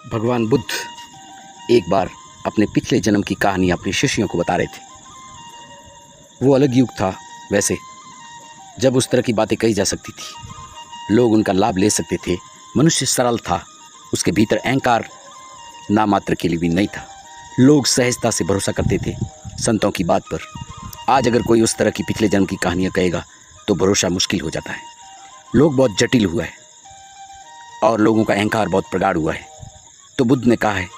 भगवान बुद्ध एक बार अपने पिछले जन्म की कहानी अपने शिष्यों को बता रहे थे। वो अलग युग था वैसे, जब उस तरह की बातें कही जा सकती थी, लोग उनका लाभ ले सकते थे। मनुष्य सरल था, उसके भीतर अहंकार नामात्र के लिए भी नहीं था। लोग सहजता से भरोसा करते थे संतों की बात पर। आज अगर कोई उस तरह की पिछले जन्म की कहानियाँ कहेगा तो भरोसा मुश्किल हो जाता है। लोग बहुत जटिल हुआ है और लोगों का अहंकार बहुत प्रगाढ़ हुआ है। तो बुद्ध ने कहा है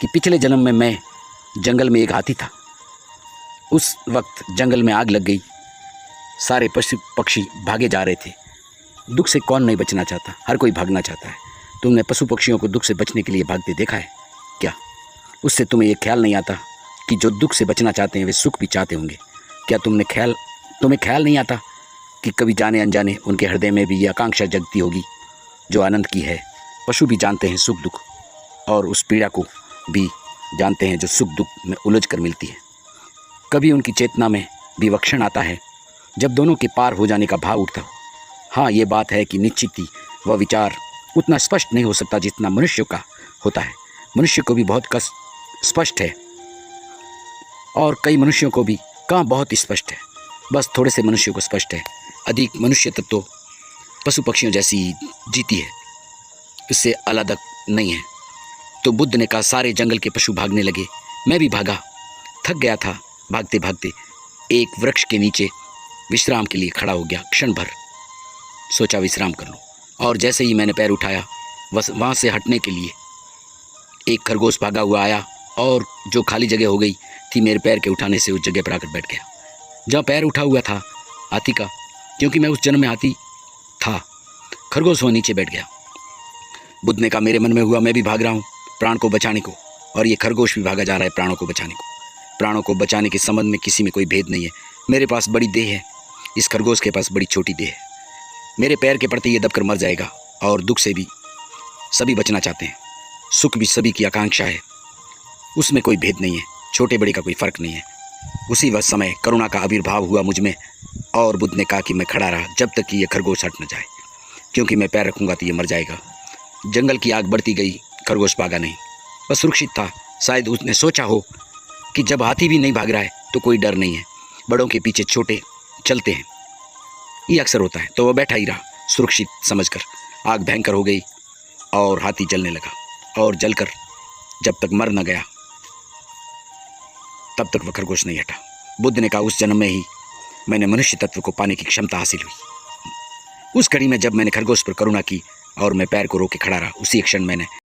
कि पिछले जन्म में मैं जंगल में एक हाथी था। उस वक्त जंगल में आग लग गई, सारे पशु पक्षी भागे जा रहे थे। दुख से कौन नहीं बचना चाहता, हर कोई भागना चाहता है। तुमने पशु पक्षियों को दुख से बचने के लिए भागते देखा है क्या? उससे तुम्हें ये ख्याल नहीं आता कि जो दुख से बचना चाहते हैं वे सुख भी चाहते होंगे? क्या तुम्हें ख्याल नहीं आता कि कभी जाने अनजाने उनके हृदय में भी ये आकांक्षा जगती होगी जो आनंद की है? पशु भी जानते हैं सुख दुख, और उस पीड़ा को भी जानते हैं जो सुख दुख में उलझ कर मिलती है। कभी उनकी चेतना में भी वह क्षण आता है जब दोनों के पार हो जाने का भाव उठता हो। हाँ, ये बात है कि निश्चित ही वह विचार उतना स्पष्ट नहीं हो सकता जितना मनुष्य का होता है। मनुष्य को भी बहुत स्पष्ट है, और कई मनुष्यों को भी कहाँ बहुत स्पष्ट है। बस थोड़े से मनुष्यों को स्पष्ट है। अधिक मनुष्य तब तो पशु पक्षियों जैसी जीती है, इससे अलग नहीं है। तो बुद्ध ने कहा, सारे जंगल के पशु भागने लगे, मैं भी भागा। थक गया था भागते भागते। एक वृक्ष के नीचे विश्राम के लिए खड़ा हो गया। क्षण भर सोचा विश्राम कर लूं, और जैसे ही मैंने पैर उठाया वहाँ से हटने के लिए एक खरगोश भागा हुआ आया, और जो खाली जगह हो गई थी मेरे पैर के उठाने से, उस जगह पर आकर बैठ गया जहाँ पैर उठा हुआ था हाथी का। क्योंकि मैं उस जन्म में हाथी था, खरगोश वहाँ नीचे बैठ गया। बुद्ध ने कहा, मेरे मन में हुआ मैं भी भाग रहा हूँ प्राण को बचाने को, और ये खरगोश भी भागा जा रहा है प्राणों को बचाने को। प्राणों को बचाने के संबंध में किसी में कोई भेद नहीं है। मेरे पास बड़ी देह है, इस खरगोश के पास बड़ी छोटी देह है। मेरे पैर के प्रति ये दबकर मर जाएगा, और दुख से भी सभी बचना चाहते हैं, सुख भी सभी की आकांक्षा है, उसमें कोई भेद नहीं है, छोटे बड़े का कोई फर्क नहीं है। उसी वक्त समय करुणा का आविर्भाव हुआ मुझ में, और बुद्ध ने कहा कि मैं खड़ा रहा जब तक कि ये खरगोश हट न जाए, क्योंकि मैं पैर रखूँगा तो ये मर जाएगा। जंगल की आग बढ़ती गई, खरगोश भागा नहीं, बस सुरक्षित था। शायद उसने सोचा हो कि जब हाथी भी नहीं भाग रहा है तो कोई डर नहीं है, बड़ों के पीछे छोटे चलते हैं, ये अक्सर होता है। तो वह बैठा ही रहा सुरक्षित समझकर। आग भयंकर हो गई और हाथी जलने लगा, और जलकर जब तक मर न गया तब तक वह खरगोश नहीं हटा। बुद्ध ने कहा, उस जन्म में ही मैंने मनुष्य तत्व को पाने की क्षमता हासिल हुई। उस घड़ी में जब मैंने खरगोश पर करुणा की और मैं पैर को रोके खड़ा रहा, उसी क्षण मैंने